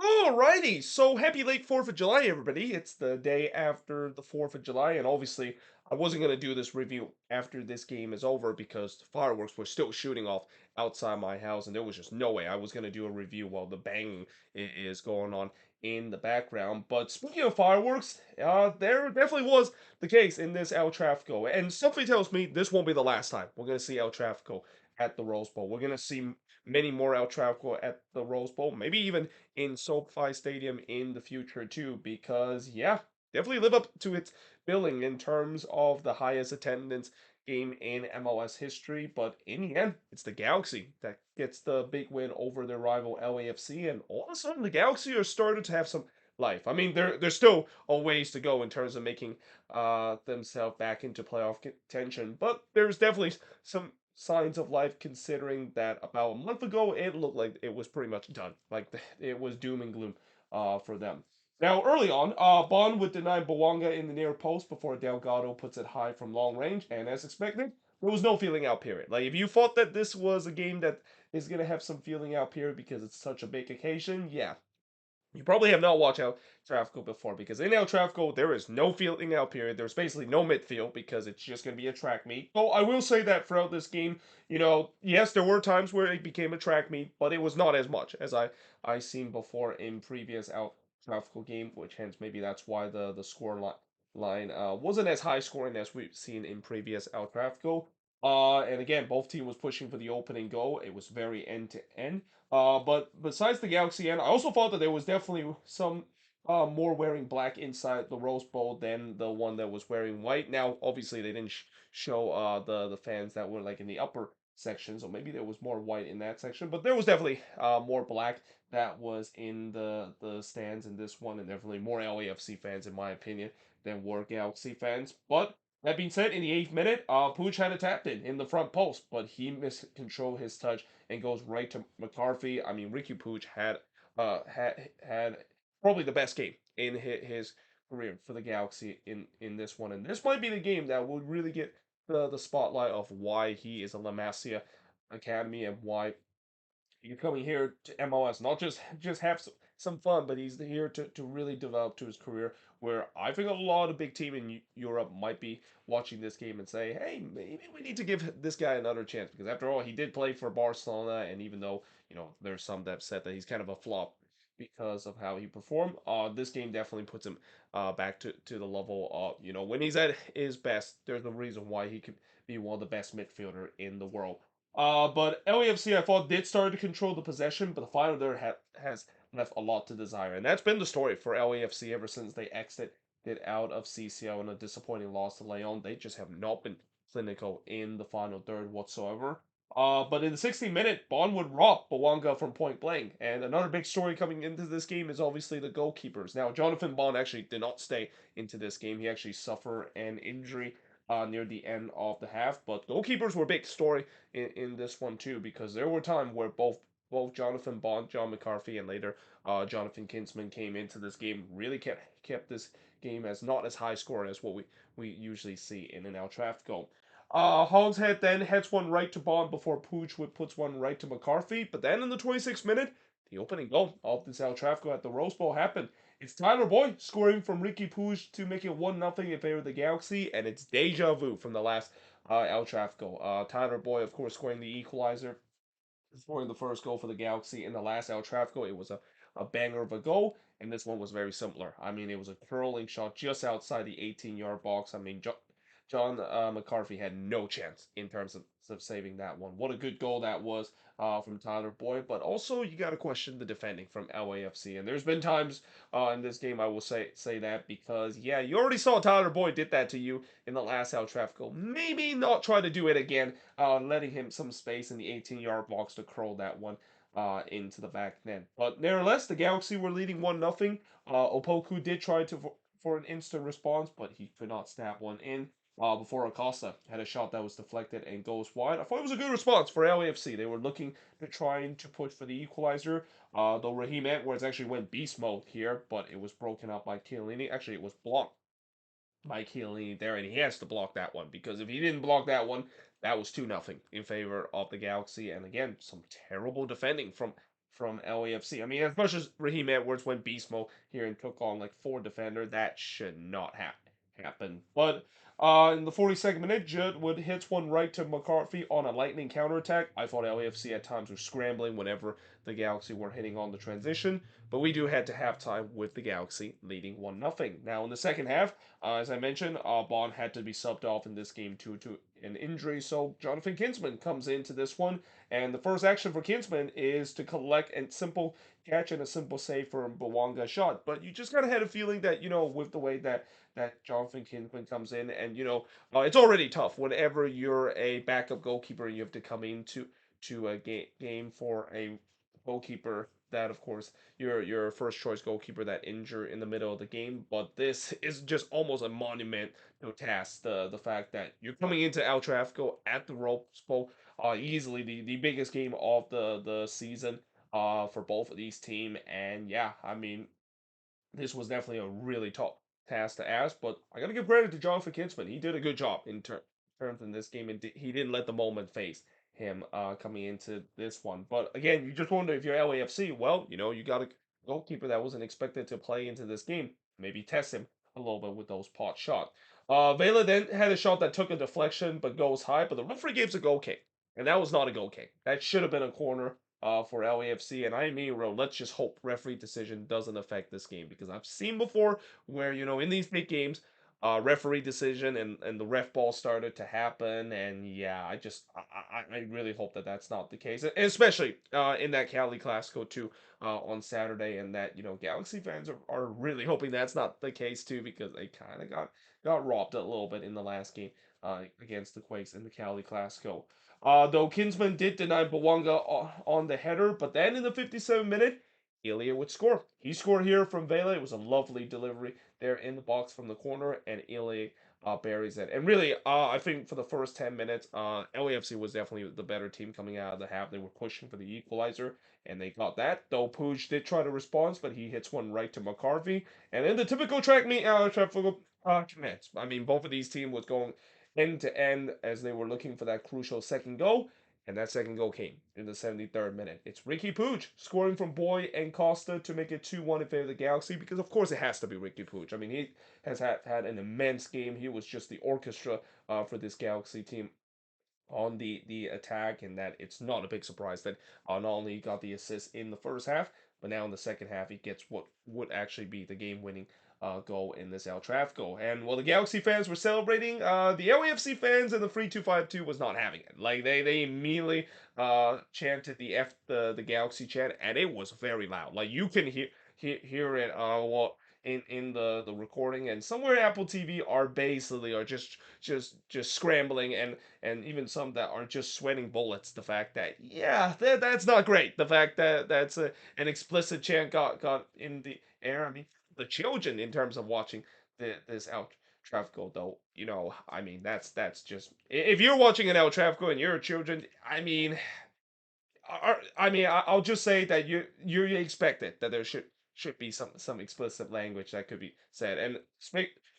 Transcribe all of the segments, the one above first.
Alrighty, so happy late 4th of July, everybody. It's the day after the 4th of July, and obviously, I wasn't going to do this review after this game is over because the fireworks were still shooting off outside my house, and there was just no way I was going to do a review while the banging is going on in the background. But speaking of fireworks, there definitely was the case in this El Trafico, and something tells me this won't be the last time we're going to see El Trafico at the Rose Bowl. We're going to see many more El Trafico at the Rose Bowl, maybe even in SoFi Stadium in the future too, because yeah, definitely live up to its billing in terms of the highest attendance game in MLS history. But in the end, it's the Galaxy that gets the big win over their rival LAFC, and all of a sudden the Galaxy are starting to have some life. I mean, there's still a ways to go in terms of making themselves back into playoff contention, but there's definitely some signs of life considering that about a month ago it looked like it was pretty much done. Like it was doom and gloom for them. Now, early on, Bond would deny Bawanga in the near post before Delgado puts it high from long range, and as expected, there was no feeling out period. Like, if you thought that this was a game that is going to have some feeling out period because it's such a big occasion, yeah, you probably have not watched El Trafico before because in El Trafico there is no fielding out period. There's basically no midfield because it's just going to be a track meet. So I will say that throughout this game, yes, there were times where it became a track meet, but it was not as much as I seen before in previous El Trafico game, which hence maybe that's why the score line wasn't as high scoring as we've seen in previous El Trafico. And again, both team was pushing for the opening goal. It was very end to end. But besides the Galaxy end, I also thought that there was definitely some more wearing black inside the Rose Bowl than the one that was wearing white. Now, obviously, they didn't show the fans that were like in the upper section, so maybe there was more white in that section. But there was definitely more black that was in the stands in this one, and definitely more LAFC fans, in my opinion, than were Galaxy fans. But that being said, in the 8th minute, Pooch had a tap in the front post, but he miscontrolled his touch and goes right to McCarthy. I mean, Ricky Pooch had probably the best game in his career for the Galaxy in this one, and this might be the game that will really get the spotlight of why he is a La Masia Academy and why you're coming here to MLS, not just have some fun, but he's here to really develop to his career. Where I think a lot of big team in Europe might be watching this game and say, hey, maybe we need to give this guy another chance because after all, he did play for Barcelona, and even though there's some that said that he's kind of a flop because of how he performed, this game definitely puts him back to the level of when he's at his best. There's a reason why he could be one of the best midfielder in the world. But LAFC, I thought, did start to control the possession, but the final there has left a lot to desire. And that's been the story for LAFC ever since they exited out of CCL in a disappointing loss to Leon. They just have not been clinical in the final third whatsoever. But in the 16th minute, Bond would rob Bawanga from point blank. And another big story coming into this game is obviously the goalkeepers. Now, Jonathan Bond actually did not stay into this game. He actually suffered an injury near the end of the half. But goalkeepers were a big story in this one too, because there were times where both Jonathan Bond, John McCarthy, and later Jonathan Kinsman came into this game, really kept this game as not as high scoring as what we usually see in an El Trafico. Hollingshead then heads one right to Bond before Pooch would puts one right to McCarthy. But then in the 26th minute, the opening goal of this El Trafico at the Rose Bowl happened. It's Tyler Boyd scoring from Ricky Pooch to make it 1-0 in favor of the Galaxy, and it's deja vu from the last El Trafico. Tyler Boyd, of course, scoring the equalizer, scoring the first goal for the Galaxy in the last El Trafico. It was a banger of a goal, and this one was very similar. I mean, it was a curling shot just outside the 18-yard box. I mean, John McCarthy had no chance in terms of saving that one. What a good goal that was from Tyler Boyd. But also, you got to question the defending from LAFC. And there's been times in this game I will say that because, yeah, you already saw Tyler Boyd did that to you in the last El Trafico. Maybe not try to do it again, letting him some space in the 18-yard box to curl that one into the back net. But nevertheless, the Galaxy were leading 1-0. Opoku did try for an instant response, but he could not stab one in before Acosta had a shot that was deflected and goes wide. I thought it was a good response for LAFC. They were looking to trying to push for the equalizer, though Raheem Edwards actually went beast mode here, but it was broken up by Chiellini. Actually, it was blocked by Chiellini there, and he has to block that one because if he didn't block that one, that was 2-0 in favor of the Galaxy. And again, some terrible defending from LAFC. I mean, as much as Raheem Edwards went beast mode here and took on like four defender, that should not have happened. But in the 42nd minute, Judd would hits one right to McCarthy on a lightning counterattack. I thought LAFC at times were scrambling whenever the Galaxy were hitting on the transition, but we do head to halftime with the Galaxy leading 1-0. Now in the second half, as I mentioned, Bond had to be subbed off in this game due to an injury, so Jonathan Kinsman comes into this one, and the first action for Kinsman is to collect a simple catch and a simple save for Bawanga shot. But you just kind of had a feeling that, with the way that Jonathan Kinsman comes in, and it's already tough whenever you're a backup goalkeeper and you have to come into a game for a goalkeeper that, of course, your first choice goalkeeper that injured in the middle of the game. But this is just almost a monumental task. The fact that you're coming into El Trafico at the ropes, easily the biggest game of the season for both of these teams. And yeah, I mean, this was definitely a really tough task to ask, but I gotta give credit to Jonathan Kinsman. He did a good job in terms in this game, and he didn't let the moment phase him coming into this one. But again, you just wonder if you're LAFC, well, you got a goalkeeper that wasn't expected to play into this game. Maybe test him a little bit with those pot shots. Vela then had a shot that took a deflection but goes high, but the referee gives a goal kick, and that was not a goal kick. That should have been a corner for LAFC. And I mean, let's just hope referee decision doesn't affect this game because I've seen before where, in these big games, referee decision and the ref ball started to happen. And yeah, I really hope that that's not the case, and especially in that Cali Clasico too on Saturday. And that, Galaxy fans are really hoping that's not the case too because they kind of got robbed a little bit in the last game against the Quakes in the Cali Clasico. Though Kinsman did deny Bawanga on the header, but then in the 57th minute, Ilya would score. He scored here from Vela. It was a lovely delivery there in the box from the corner, and Ilya buries it. And really, I think for the first 10 minutes, LAFC was definitely the better team coming out of the half. They were pushing for the equalizer, and they got that. Though Puig did try to respond, but he hits one right to McCarthy. And then the typical track meet, commenced. I mean, both of these teams was going end to end as they were looking for that crucial second goal. And that second goal came in the 73rd minute. It's Ricky Puig scoring from Boy and Costa to make it 2-1 in favor of the Galaxy because, of course, it has to be Ricky Puig. I mean, he has had an immense game. He was just the orchestra for this Galaxy team on the attack, and that it's not a big surprise that not only he got the assist in the first half, but now in the second half he gets what would actually be the game-winning goal in this El Trafico. And while the Galaxy fans were celebrating, the LAFC fans and the 3252 was not having it. Like they immediately chanted the Galaxy chant, and it was very loud. Like you can hear it. Well, in the recording, and somewhere Apple TV are just scrambling, and even some that are just sweating bullets. The fact that yeah, that's not great. The fact that that's an explicit chant got in the air. I mean, the children in terms of watching this El Trafico, though, I mean that's just if you're watching an El Trafico and you're children, I mean, I'll just say that you expect it that there should be some explicit language that could be said, and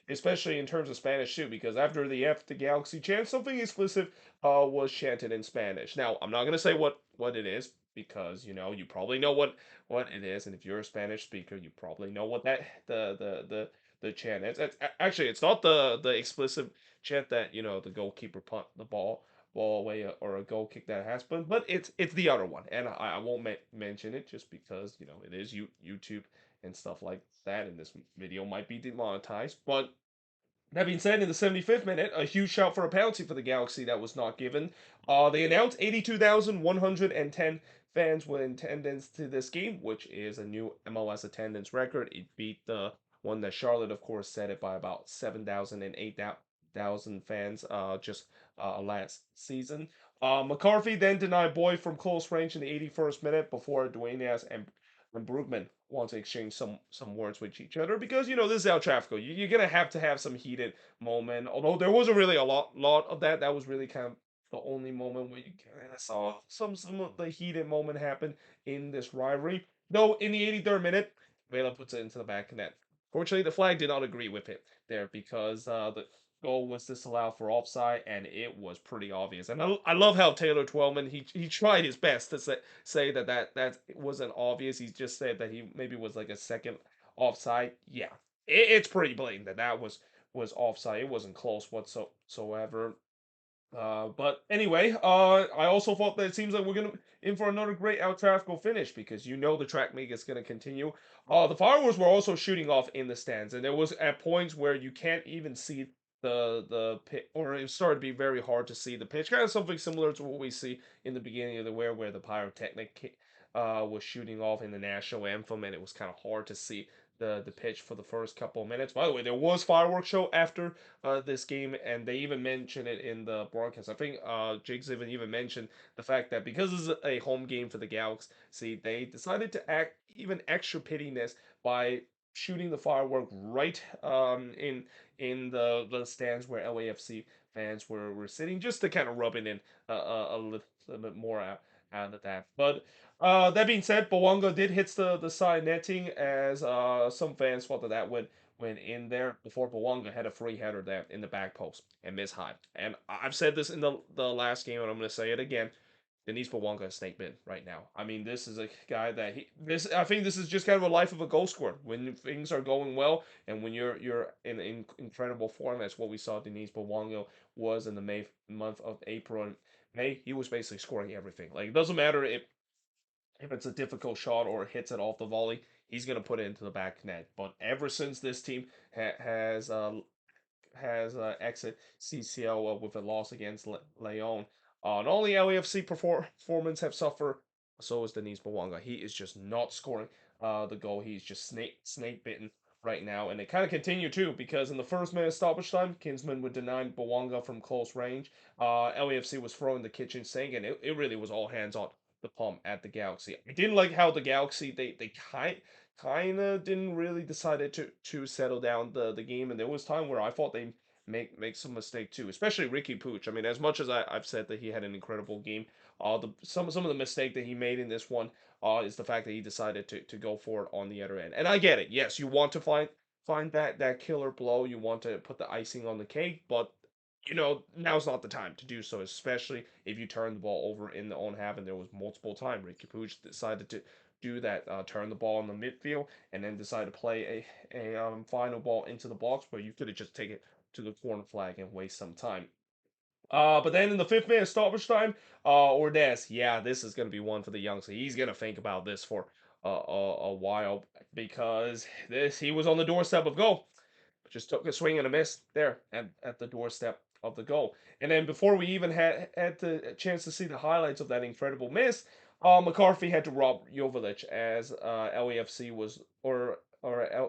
especially in terms of Spanish too, because after the Galaxy chant, something explicit was chanted in Spanish. Now I'm not gonna say what it is because you probably know what it is, and if you're a Spanish speaker, you probably know what that the chant is. Actually, it's not the explicit chant that the goalkeeper punt the ball away or a goal kick that has been, but it's the other one, and I won't mention it just because it is YouTube and stuff like that, and this video might be demonetized. But that being said, in the 75th minute, a huge shout for a penalty for the Galaxy that was not given. They announced 82,110 fans were in attendance to this game, which is a new MLS attendance record. It beat the one that Charlotte, of course, set it by about 7,000 and 8,000 fans just last season. McCarthy then denied Boy from close range in the 81st minute before Duenas and Brugman want to exchange some words with each other because this is El Trafico. You're gonna have to have some heated moment. Although there wasn't really a lot of that. That was really kind of the only moment where you kind of saw some of the heated moment happen in this rivalry. Though in the 83rd minute, Vela puts it into the back of net. Fortunately, the flag did not agree with it there because goal was disallowed for offside, and it was pretty obvious. And I love how Taylor Twellman he tried his best to say that wasn't obvious. He just said that he maybe was like a second offside. Yeah, it's pretty blatant that was offside. It wasn't close whatsoever. But anyway, I also thought that it seems like we're gonna in for another great El Trafico finish because you know the track meet is gonna continue. The fireworks were also shooting off in the stands, and there was at points where you can't even see the pit, or it started to be very hard to see the pitch. Kind of something similar to what we see in the beginning of the where the pyrotechnic was shooting off in the national anthem, and it was kind of hard to see the pitch for the first couple of minutes. By the way, there was fireworks show after this game, and they even mentioned it in the broadcast. I think Jigs even mentioned the fact that because this is a home game for the Galaxy, they decided to act even extra pittiness by shooting the firework right in the stands where LAFC fans were sitting, just to kind of rub it in a little bit more out of that. But that being said, Bawanga did hit the side netting as some fans thought that went in there before Bawanga had a free header there in the back post and missed high. And I've said this in the last game, and I'm going to say it again. Denise Bawanga is snake bit right now. I mean, this is a guy that I think this is just kind of a life of a goal scorer. When things are going well and when you're in incredible form, that's what we saw Denise Bawanga was in the May month of April and May. He was basically scoring everything. Like it doesn't matter if it's a difficult shot or hits it off the volley, he's gonna put it into the back net. But ever since this team has exit CCL with a loss against Leon. Not only LAFC performance have suffered, so is Denise Bawanga. He is just not scoring the goal. He's just snake bitten right now, and it kind of continued too because in the first minute stoppage time, Kinsman would deny Bawanga from close range. LAFC was throwing the kitchen sink, and it really was all hands on the pump at the Galaxy. I didn't like how the Galaxy they kind of didn't really decided to settle down the game, and there was time where I thought they make some mistake too, especially Ricky Pooch. I mean, as much as I've said that he had an incredible game, some of the mistake that he made in this one is the fact that he decided to go for it on the other end. And I get it. Yes, you want to find that killer blow. You want to put the icing on the cake, but now's not the time to do so, especially if you turn the ball over in the own half. And there was multiple times Ricky Pooch decided to do that, turn the ball in the midfield, and then decide to play a final ball into the box where you could have just taken it to the corner flag and waste some time. But then in the fifth minute stoppage time, Ordez, yeah, this is gonna be one for the youngster. He's gonna think about this for a while because this he was on the doorstep of goal, just took a swing and a miss there at the doorstep of the goal. And then before we even had the chance to see the highlights of that incredible miss, McCarthy had to rob Jovic as LAFC was or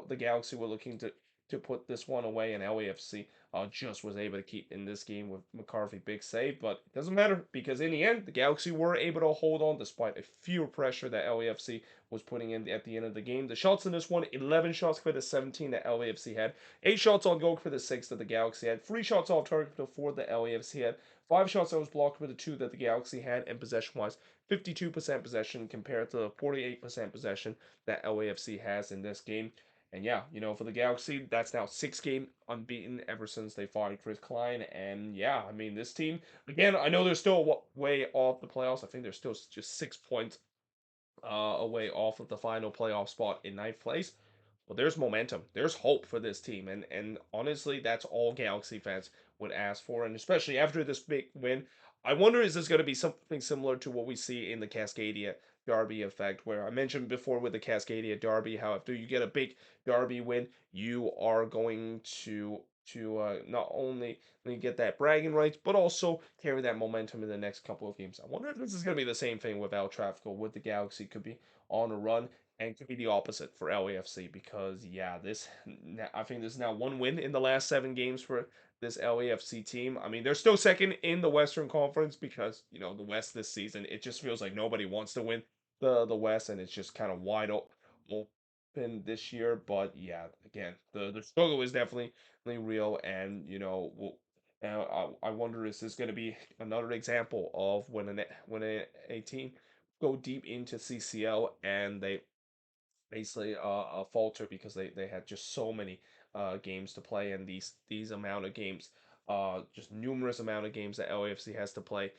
the Galaxy were looking to put this one away, and LAFC just was able to keep in this game with McCarthy big save. But it doesn't matter because in the end, the Galaxy were able to hold on despite a few pressure that LAFC was putting in at the end of the game. The shots in this one, 11 shots for the 17 that LAFC had, 8 shots on goal for the 6 that the Galaxy had, 3 shots off target for the 4 that LAFC had, 5 shots that was blocked for the 2 that the Galaxy had, and possession-wise, 52% possession compared to the 48% possession that LAFC has in this game. And yeah, for the Galaxy, that's now 6 game unbeaten ever since they fired Chris Klein. And yeah, I mean, this team, again, I know they're still way off the playoffs. I think they're still just 6 points away off of the final playoff spot in ninth place. Well, there's momentum. There's hope for this team, and honestly, that's all Galaxy fans would ask for, and especially after this big win. I wonder is this going to be something similar to what we see in the Cascadia Derby effect, where I mentioned before with the Cascadia Derby, how after you get a big Derby win, you are going to not only get that bragging rights, but also carry that momentum in the next couple of games. I wonder if this is going to be the same thing with El Trafico, with the Galaxy could be on a run and could be the opposite for LAFC because yeah, I think this is now one win in the last 7 games for this LAFC team. I mean, they're still second in the Western Conference because the West this season it just feels like nobody wants to win the West and it's just kind of wide open this year. But yeah, again, the struggle is definitely real, and I wonder is this going to be another example of when a team go deep into CCL and basically falter because they had just so many games to play, and these amount of games, just numerous amount of games that LAFC has to play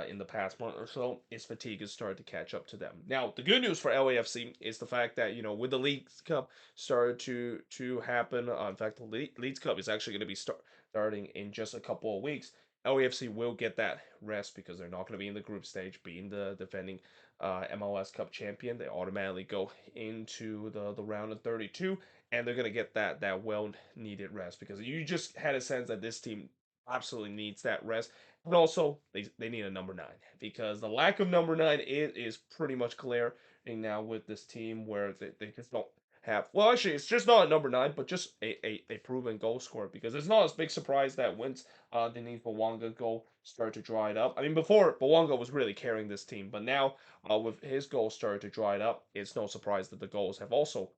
in the past month or so, is fatigue has started to catch up to them. Now, the good news for LAFC is the fact that with the League Cup started to happen. In fact, the League Cup is actually going to be starting in just a couple of weeks. LAFC will get that rest because they're not going to be in the group stage, being the defending MLS Cup champion. They automatically go into the round of 32, and they're gonna get that well needed rest because you just had a sense that this team absolutely needs that rest. But also, they need a number nine because the lack of number nine is pretty much glaring now with this team where they just don't have. Well, actually, it's just not a number nine, but just a proven goal scorer because it's not a big surprise that once Denis Bawanga goal started to dry it up. I mean, before Bawanga was really carrying this team, but now with his goals starting to dry it up, it's no surprise that the goals have also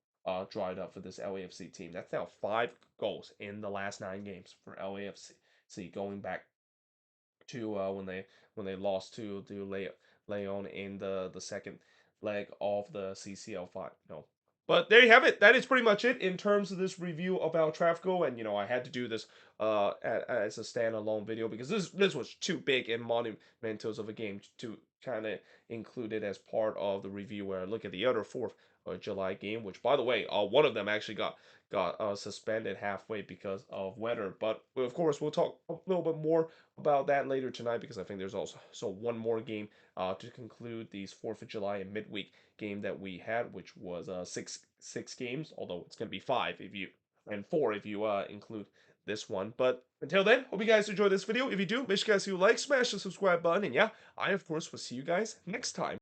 dried up for this LAFC team. That's now 5 goals in the last 9 games for LAFC. See, going back to when they lost to Leon in the second leg of the CCL five. No. But there you have it. That is pretty much it in terms of this review about Trafico. And I had to do this as a standalone video because this was too big and monumental of a game to kind of include it as part of the review where I look at the other 4th of July game, which by the way, one of them actually got suspended halfway because of weather. But of course, we'll talk a little bit more about that later tonight because I think there's also one more game to conclude these 4th of July and midweek game that we had, which was six games, although it's going to be 5 if you and 4 if you include this one. But until then, hope you guys enjoyed this video. If you do, make sure you guys like, smash the subscribe button, and yeah, I of course will see you guys next time.